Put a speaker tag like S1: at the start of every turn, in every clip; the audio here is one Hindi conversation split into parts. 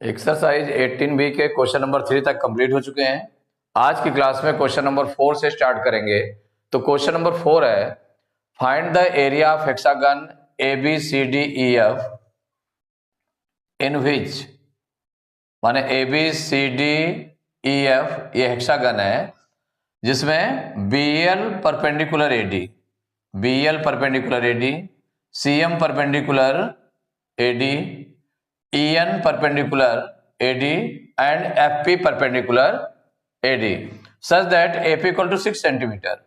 S1: एक्सरसाइज 18B के क्वेश्चन नंबर 3 तक कंप्लीट हो चुके हैं। आज की क्लास में क्वेश्चन नंबर 4 से स्टार्ट करेंगे। तो क्वेश्चन नंबर 4 है, find the area of hexagon ABCDEF इन विच, माने ABCDEF ये हेक्सागन है जिसमें BL perpendicular AD, CM perpendicular AD, EN perpendicular AD and FP perpendicular AD such that AP equal to 6 centimetre.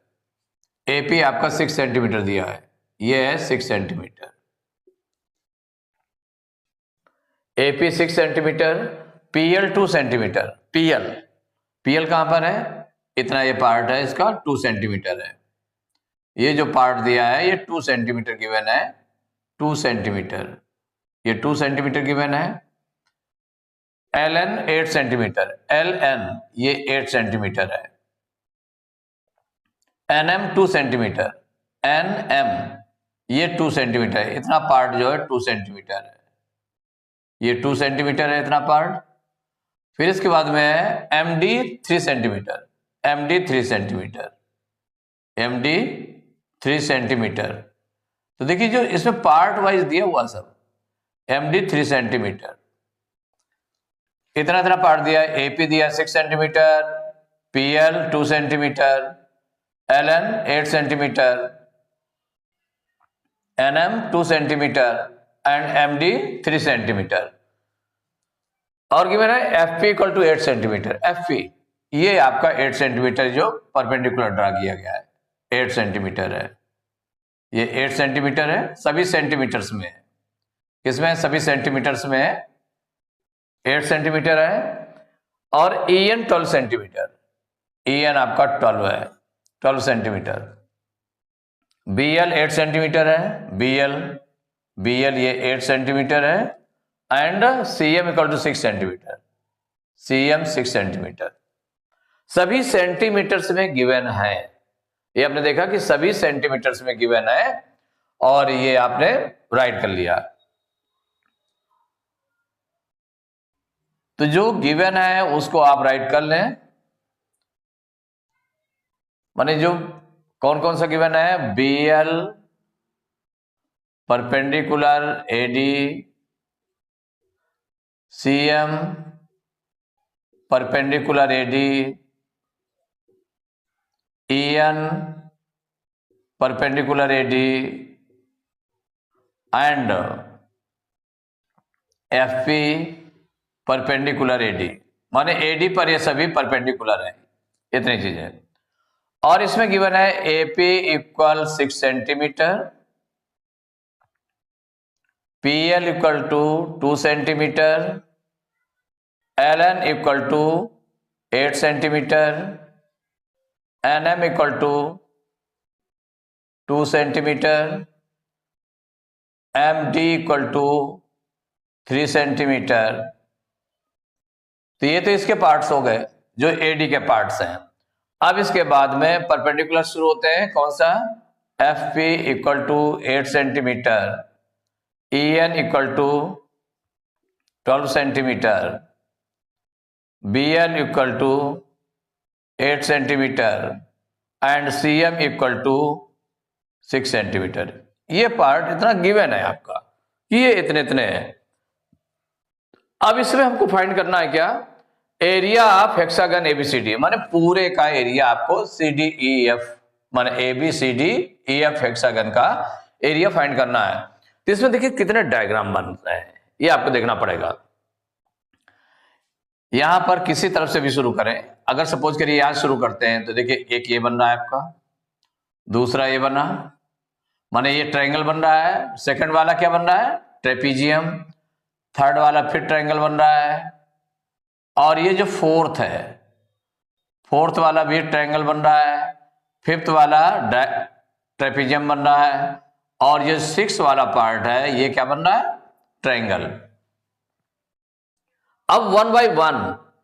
S1: AP आपका 6 सेंटीमीटर दिया है, ये है 6 centimetre. AP 6 centimetre, PL 2 centimetre. PL कहां पर है? इतना ये पार्ट है इसका 2 सेंटीमीटर है। ये जो पार्ट दिया है ये 2 सेंटीमीटर गिवन है, 2 सेंटीमीटर, ये 2 सेंटीमीटर गिवन है। LN 8 सेंटीमीटर, LN ये 8 सेंटीमीटर है। NM 2 सेंटीमीटर, NM ये 2 सेंटीमीटर है। इतना पार्ट जो है 2 सेंटीमीटर है, ये 2 सेंटीमीटर है इतना पार्ट। फिर इसके बाद में है MD 3 centimetre, MD 3 centimetre, MD 3 centimetre. तो देखिए जो इसमें पार्ट वाइज दिया हुआ सब, MD 3 सेंटीमीटर, इतना पार्ट दिया। AP दिया 6 centimetre, PL 2 centimetre, LN 8 centimetre, NM 2 centimetre and MD 3 centimetre. और गिवन है FP equal to 8 centimetre. FP ये आपका 8 सेंटीमीटर जो परपेंडिकुलर ड्रा किया गया है, 8 सेंटीमीटर है, ये 8 सेंटीमीटर है, सभी सेंटीमीटर्स में है। किसमें? सभी सेंटीमीटर्स में है, 8 सेंटीमीटर है। और EN 12 सेंटीमीटर, EN आपका 12 है, 12 सेंटीमीटर। BL 8 सेंटीमीटर है, BL ये 8 सेंटीमीटर है and CM equal to 6 centimetre, CM 6 centimetre. सभी सेंटीमीटर्स में गिवन है, ये आपने देखा कि सभी सेंटीमीटर्स में गिवन है और ये आपने राइट कर लिया। तो जो गिवन है उसको आप राइट कर लें, माने जो कौन कौन सा गिवन है? BL perpendicular AD, CM perpendicular AD, EN perpendicular AD and FP perpendicular AD, माने AD पर ये सभी परपेंडिकुलर है, इतनी चीजें। और इसमें गिवन है AP equal 6 centimetre, PL equal to 2 centimetre, LN equal to 8 centimetre, NM equal to 2 centimetre, MD equal to 3 centimetre. तो ये तो इसके पार्ट्स हो गए जो AD के पार्ट्स हैं। अब इसके बाद में परपेंडिकुलर शुरू होते हैं, कौन सा? FP equal to 8 centimetre, EN equal to 12 centimetre, BL equal to 8 centimetre and CM equal to 6 centimetre. ये पार्ट इतना गिवन है आपका, ये इतने हैं। अब इसमें हमको फाइंड करना है क्या? एरिया ऑफ हेक्सागन ABCD, माने पूरे का एरिया आपको CDEF, माने ABCDEF हेक्सागन का एरिया फाइंड करना है। तो इसमें देखिए कितने डायग्राम बन रहे हैं, ये आपको देखना पड़ेगा। यहां पर किसी तरफ से भी शुरू करें, अगर सपोज करिए यहां शुरू करते हैं तो देखिए एक ये बन रहा है आपका, दूसरा ये बना, माने ये ट्रायंगल बन रहा है। सेकंड वाला क्या बन रहा है? ट्रेपीजियम। थर्ड वाला फिर ट्रायंगल बन रहा है। और ये जो फोर्थ है, फोर्थ वाला भी ट्रायंगल बन रहा है। फिफ्थ वाला ट्रेपीजियम बन रहा है। और ये 6 वाला पार्ट है, ये क्या बन रहा है? ट्रायंगल। अब 1 बाय 1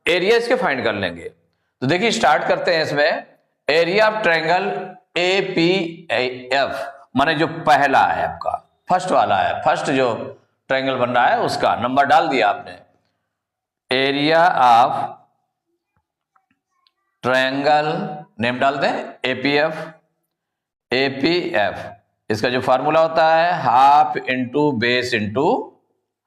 S1: एरिया इसके फाइंड कर लेंगे। तो देखिए स्टार्ट करते हैं इसमें। एरिया ऑफ ट्रायंगल APF, माने जो पहला है आपका, फर्स्ट वाला है, फर्स्ट जो ट्रायंगल बन रहा है उसका नंबर डाल दिया आपने। एरिया ऑफ ट्रायंगल, नेम डाल दें एपीएफ। एपीएफ इसका जो फार्मूला होता है half into base into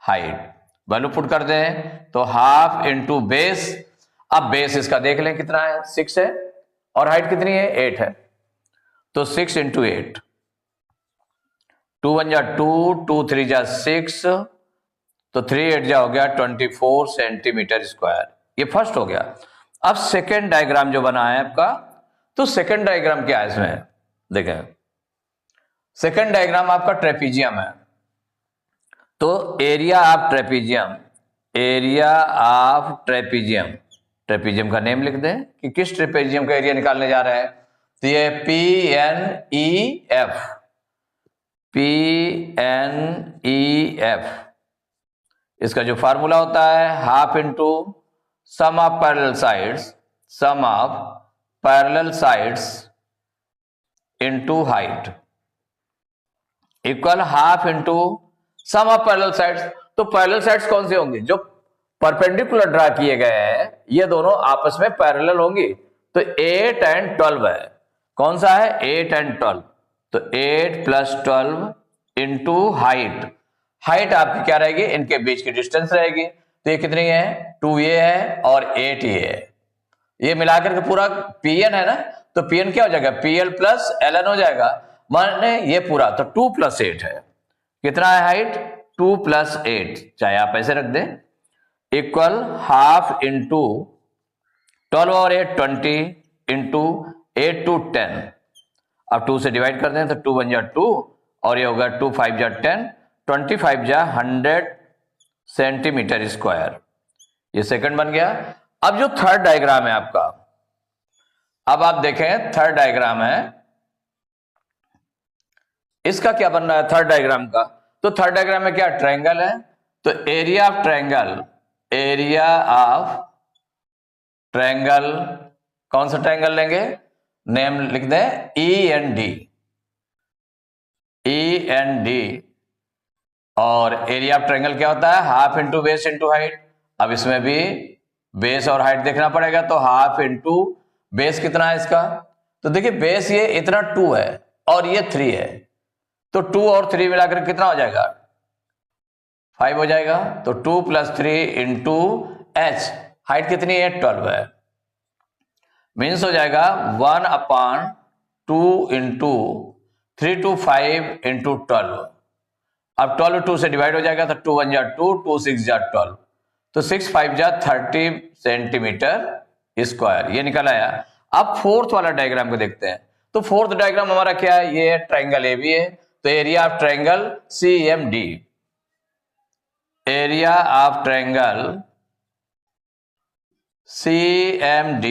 S1: height. Value put कर दें तो हाफ इंटू बेस। अब बेस इसका देख लें कितना है, 6 है, और हाइट कितनी है, 8 है, तो 6 इंटू 8, 2 1 जा 2, 2 3 जा 6, तो 3 8 जा हो गया 24 सेंटीमीटर स्क्वायर। ये फर्स्ट हो गया। अब सेकेंड डायग्राम जो बना है आपका, तो सेकेंड डायग्राम क्या है इसमें देखें। सेकेंड डायग्राम आपका ट्रेपीजियम है, तो area of trapezium, area of trapezium, trapezium का नेम लिख दें कि किस ट्रेपीजियम का एरिया निकालने जा रहे हैं। तो ये PNEF, PNEF इसका जो फार्मूला होता है half into sum of parallel sides, sum of parallel sides into height equal half into sum of parallel sides. तो पैरेलल साइड्स कौन से होंगे, जो परपेंडिकुलर ड्रा किए गए हैं, ये दोनों आपस में पैरेलल होंगी। तो 8 और 12 है, कौन सा है 8 और 12, तो 8 + 12 इंटू हाइट। हाइट आपकी क्या रहेगी, इनके बीच की डिस्टेंस रहेगी। तो ये कितनी है, 2 ये है और 8 ये है। ये मिलाकर के पूरा PN है ना, तो PN क्या हो जाएगा, PL + LN हो जाएगा, माने ये पूरा तो 2 + 8 है। कितना है हाइट, 2 + 8, चाहे आप ऐसे रख दें, इक्वल हाफ इंटू 12 और 8 20 इंटू 8 to 10। अब 2 से डिवाइड कर दें तो 2 1 जा 2 और ये होगा 2 5 जा 10, 25 जा 100 सेंटीमीटर स्क्वायर। ये सेकंड बन गया। अब जो थर्ड डायग्राम है आपका, अब आप देखें थर्ड डायग्राम है, इसका क्या बन रहा है थर्ड डायग्राम का। तो थर्ड डायग्राम में क्या, ट्रायंगल है, तो area of triangle, area of triangle, कौन सा ट्रायंगल लेंगे, नेम लिख दें END, END। और एरिया ऑफ ट्रायंगल क्या होता है, half into base into height. अब इसमें भी बेस और हाइट देखना पड़ेगा, तो हाफ इंटू बेस कितना है इसका, तो देखिए बेस ये इतना 2 है और ये 3 है, तो 2 और 3 मिलाकर कितना हो जाएगा, 5 हो जाएगा। तो 2 + 3 इंटू H, हाइट कितनी है 12 है, मीन्स हो जाएगा 1/2 इंटू 3 to 5 इंटू 12। अब 12 2 से डिवाइड हो जाएगा, तो 2 1 जा 2, 2 6 जा 12, तो 6 5 जा 30 सेंटीमीटर स्क्वायर, ये निकल आया। अब फोर्थ वाला डायग्राम को देखते हैं। तो फोर्थ डायग्राम हमारा क्या है, ये ट्रायंगल AB है, तो area of triangle CMD, area of triangle CMD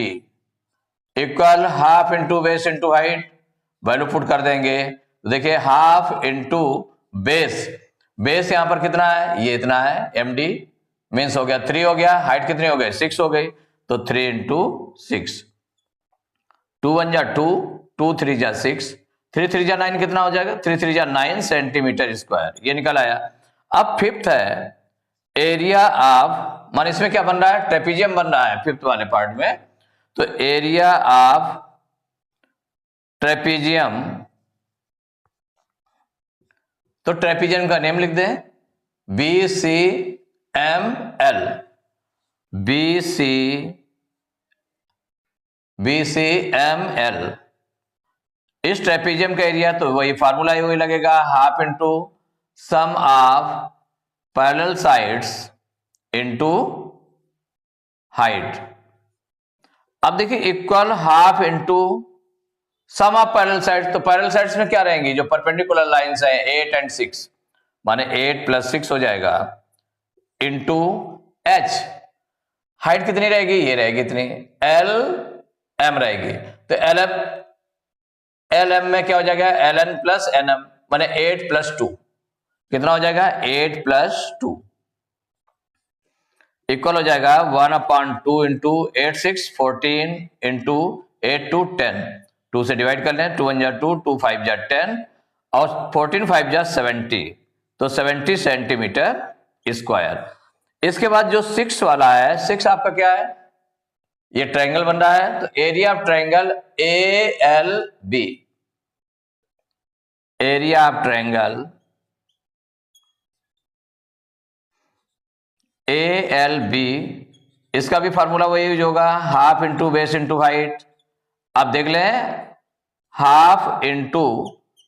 S1: equal half into base into height. Value put कर देंगे तो देखिए हाफ इंटू बेस, बेस यहां पर कितना है, ये इतना है MD, मीन्स हो गया 3 हो गया, हाइट कितनी हो गई 6 हो गई, तो 3 इंटू 6, 2 1 जा 2, 2 3 जा 6, 3 3 जा 9 कितना हो जाएगा, 3 3 जा 9 सेंटीमीटर स्क्वायर, ये निकल आया। अब फिफ्थ है एरिया ऑफ, मान इसमें क्या बन रहा है, ट्रेपीजियम बन रहा है फिफ्थ वाले पार्ट में, तो एरिया ऑफ ट्रेपीजियम, तो ट्रेपीजियम का नेम लिख दें BCML, BCML। इस ट्रेपीजियम का एरिया तो वही फार्मूला ही वही लगेगा, half into sum of parallel sides into height. अब देखिए equal half into sum of parallel sides, तो पैरेलल साइड्स में क्या रहेंगी, जो परपेंडिकुलर लाइंस हैं 8 और 6, माने 8 + 6 हो जाएगा इंटू H, हाइट कितनी रहेगी, ये रहेगी इतनी, LM रहेगी, तो LM में क्या हो जाएगा, LN + NM, माने 8 + 2 कितना हो जाएगा, 8 + 2 इक्वल हो जाएगा 1/2 इंटू 8 6 14 इंटू 8 2 10, 2 से डिवाइड कर लें, 2 1 जा 2, 2 5 जा 10 और 14 5 जा 70, तो 70 सेंटीमीटर स्क्वायर। इसके बाद जो 6 वाला है, 6 आपका क्या है, ये ट्रायंगल बन रहा है, तो area of triangle ALB, area of triangle ALB, इसका भी फार्मूला वही यूज होगा, half into base into height. आप देख लें, हाफ इंटू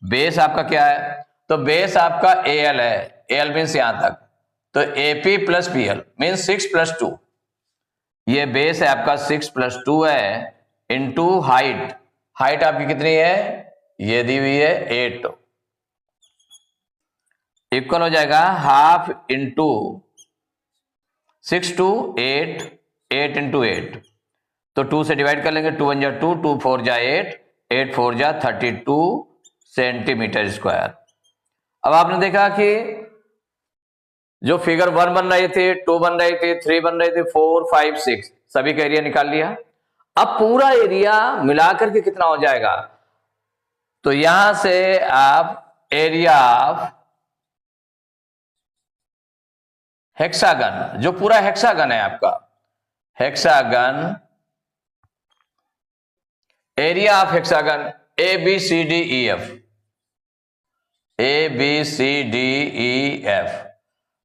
S1: बेस आपका क्या है, तो बेस आपका AL है, AL मीन्स यहां तक, तो AP प्लस PL मीन्स 6 + 2, ये बेस है आपका 6 + 2 है, इंटू हाइट, हाइट आपकी कितनी है, ये दी हुई है 8, इक्वल हो जाएगा हाफ इंटू 6 × 8, 8 × 8, तो 2 से डिवाइड कर लेंगे, 2 × 1 = 2, 2 × 4 = 8, 8 × 4 = 32 सेंटीमीटर स्क्वायर। अब आपने देखा कि जो फिगर 1 बन रही थी, 2 बन रही थी, 3 बन रही थी, 4, 5, 6, सभी का एरिया निकाल लिया। अब पूरा एरिया मिलाकर के कितना हो जाएगा, तो यहां से आप एरिया ऑफ हेक्सागन, जो पूरा हेक्सागन है आपका, hexagon, area of hexagon ABCDEF, ABCDEF,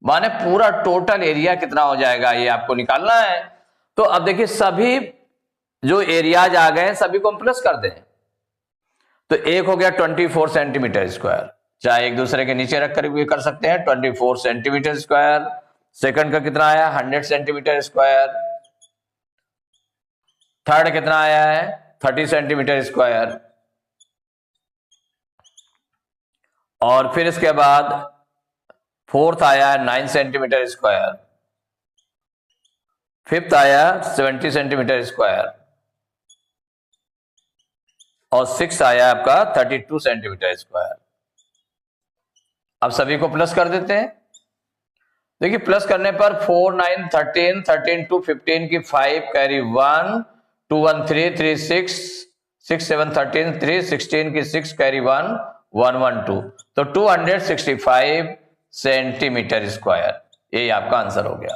S1: माने पूरा टोटल एरिया कितना हो जाएगा, ये आपको निकालना है। तो अब देखिए सभी जो एरियाज आ गए सभी को हम प्लस कर दें, तो एक हो गया 24 सेंटीमीटर स्क्वायर, चाहे एक दूसरे के नीचे रख कर भी कर सकते हैं, 24 सेंटीमीटर स्क्वायर। सेकंड का कितना आया, 100 सेंटीमीटर स्क्वायर। थर्ड कितना आया है, 30 सेंटीमीटर स्क्वायर। और फिर इसके बाद फोर्थ आया 9 सेंटीमीटर स्क्वायर, फिफ्थ आया 70 सेंटीमीटर स्क्वायर, और सिक्स आया आपका 32 सेंटीमीटर स्क्वायर। अब सभी को प्लस कर देते हैं। देखिए प्लस करने पर 4, 9, 13, 13 2 15 की 5 कैरी 1, 2 1 3 3 6, 6 7 13 3 16 की 6 कैरी 1 1 1 2, तो 265 सेंटीमीटर स्क्वायर, ये आपका आंसर हो गया।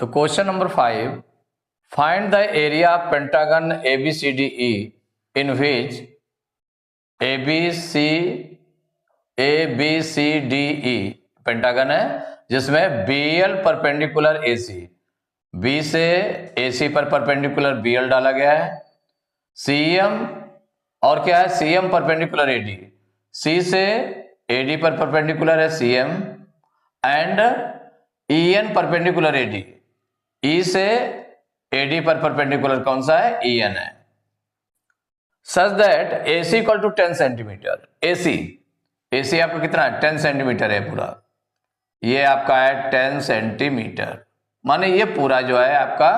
S1: तो question number 5, find the area of pentagon ABCDE in which ABCDE pentagon है जिसमें BL परपेंडिकुलर AC, B से AC पर परपेंडिकुलर BL डाला गया है, CM और क्या है, CM परपेंडिकुलर AD, C से AD पर परपेंडिकुलर है CM, and EN perpendicular AD, E से AD पर परपेंडिकुलर कौन सा है, EN है। Such that AC = 10 centimetre, AC आपका कितना है, 10 सेंटीमीटर है पूरा, ये आपका है 10 सेंटीमीटर, माने ये पूरा जो है आपका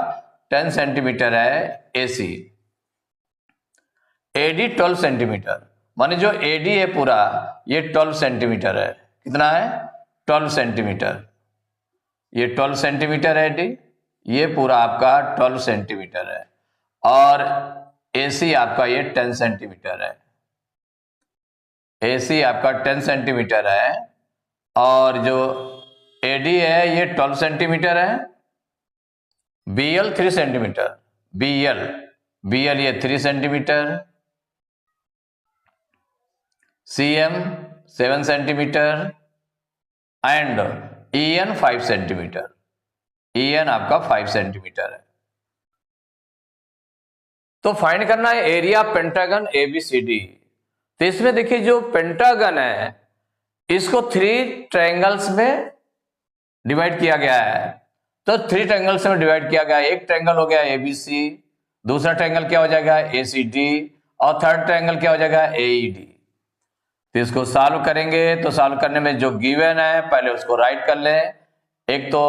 S1: 10 सेंटीमीटर है AC। AD 12 सेंटीमीटर, माने जो AD है पूरा ये 12 सेंटीमीटर है, कितना है, 12 सेंटीमीटर, ये 12 सेंटीमीटर है AD, ये पूरा आपका 12 सेंटीमीटर है, और AC आपका ये 10 सेंटीमीटर है, AC आपका 10 सेंटीमीटर है, और जो AD है ये 12 सेंटीमीटर है, BL 3 सेंटीमीटर, BL ये 3 centimetre, CM 7 centimetre, and EN 5 centimetre, EN आपका 5 सेंटीमीटर है। तो फाइंड करना है एरिया पेंटागन ABCD। तो इसमें देखिए जो पेंटागन है इसको 3 ट्रायंगल्स में डिवाइड किया गया है, तो 3 ट्रायंगल्स में डिवाइड किया गया है। एक ट्रायंगल हो गया ABC, दूसरा ट्रायंगल क्या हो जाएगा ACD, और थर्ड ट्रायंगल क्या हो जाएगा AED। तो इसको सॉल्व करेंगे, तो सॉल्व करने में जो गिवन है पहले उसको राइट कर लें। एक तो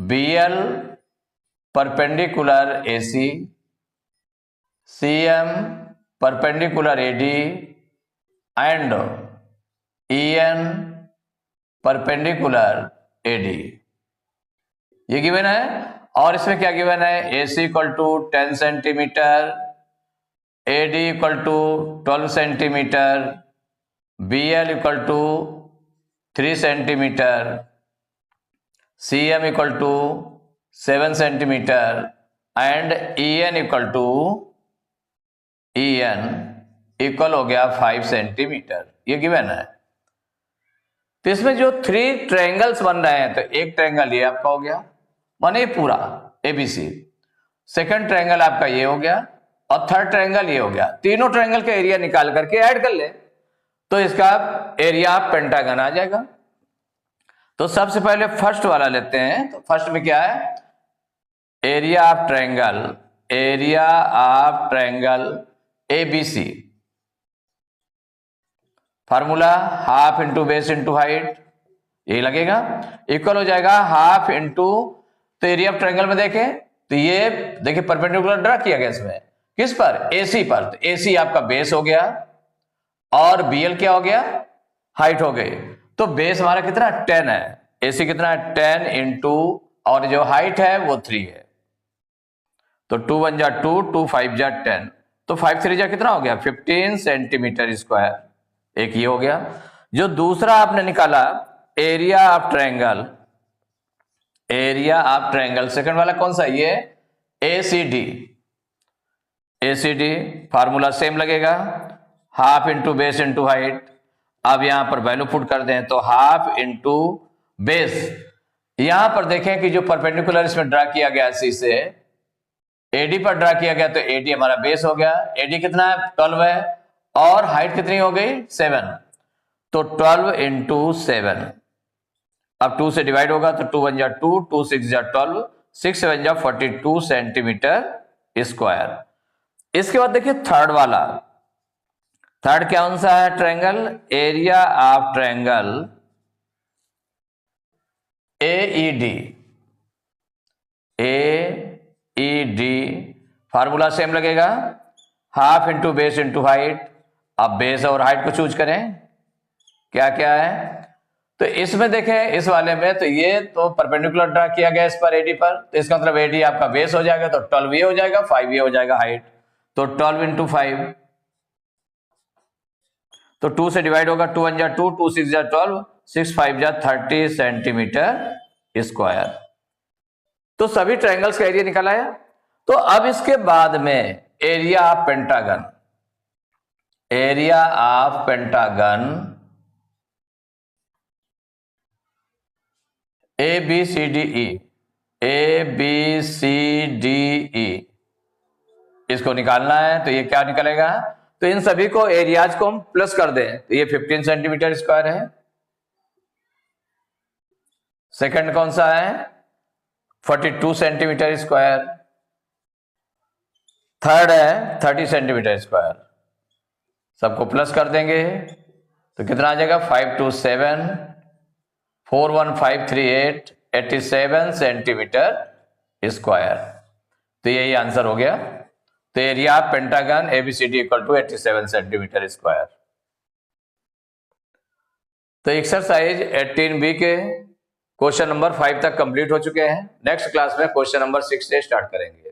S1: BL perpendicular AC, CM perpendicular AD, and EN perpendicular AD, ये गिवन है। और इसमें क्या गिवन है, AC = 10 centimetre, AD = 12 centimetre, BL = 3 centimetre, CM equal to 7 centimetre and EN equal हो गया 5 सेंटीमीटर, ये गिवन है। तो इसमें जो 3 ट्रायंगल्स बन रहे हैं, तो एक ट्रायंगल ये आपका हो गया, माने पूरा ABC, सेकंड ट्रायंगल आपका ये हो गया और थर्ड ट्रायंगल ये हो गया। तीनों ट्रायंगल का एरिया निकाल करके ऐड कर ले तो इसका एरिया पेंटागन आ जाएगा। तो सबसे पहले फर्स्ट वाला लेते हैं। तो फर्स्ट में क्या है, area of triangle ABC, formula half into base into height, यही लगेगा, इक्वल हो जाएगा हाफ इंटू, तो एरिया ऑफ ट्रायंगल में देखें तो ये देखिए परपेंडिकुलर ड्रा किया गया इसमें, किस पर, AC पर। तो AC आपका बेस हो गया और BL क्या हो गया, हाइट हो गई। तो बेस हमारा कितना 10 है, AC कितना है 10 इंटू, और जो हाइट है वो 3 है। तो 2 1 जा 2, 2 5 जा 10, तो 5 3 जा कितना हो गया 15 सेंटीमीटर स्क्वायर, एक ये हो गया। जो दूसरा आपने निकाला एरिया ऑफ ट्रायंगल, सेकंड वाला कौन सा, ये ACD, फार्मूला सेम लगेगा, half into base into height. अब यहां पर वैल्यू पुट कर दें तो हाफ इंटू बेस, यहां पर देखें कि जो परपेंडिकुलर इसमें ड्रा किया गया सी से AD पर ड्रा किया गया, तो AD हमारा बेस हो गया। AD कितना है 12 है और हाइट कितनी हो गई 7, तो 12 इंटू 7, अब 2 से डिवाइड होगा तो 2 1 जा 2, 2 6 जा 12, 6 7 जा 42 सेंटीमीटर स्क्वायर। इसके बाद देखिए थर्ड वाला, थर्ड कौन सा है triangle, area of triangle AED, formula same लगेगा, half into base into height. अब बेस और हाइट को चूज करें, क्या क्या है, तो इसमें देखें इस वाले में तो ये तो परपेंडिकुलर ड्रा किया गया इस पर AD पर, तो इसका मतलब AD आपका बेस हो जाएगा, तो 12 ये हो जाएगा, 5 ये हो जाएगा हाइट, तो 12 इंटू 5, तो 2 से डिवाइड होगा, 2 1 जा 2, 2 6 जा 12, 6 5 जा 30 सेंटीमीटर स्क्वायर। तो सभी ट्रायंगल्स का एरिया निकल आया। तो अब इसके बाद में एरिया ऑफ पेंटागन, ABCDE, इसको निकालना है। तो ये क्या निकलेगा, तो इन सभी को एरियाज को हम प्लस कर दें तो ये 15 सेंटीमीटर स्क्वायर है। सेकंड कौन सा है 42 सेंटीमीटर स्क्वायर, थर्ड है 30 सेंटीमीटर स्क्वायर, सबको प्लस कर देंगे तो कितना आ जाएगा 5 2 7, 4 1 5 3 8, 87 सेंटीमीटर स्क्वायर। तो यही आंसर हो गया। तो area of pentagon ABCD equal to 87 centimetre square. तो एक्सरसाइज 18B के क्वेश्चन नंबर 5 तक कंप्लीट हो चुके हैं। नेक्स्ट क्लास में क्वेश्चन नंबर 6 से स्टार्ट करेंगे।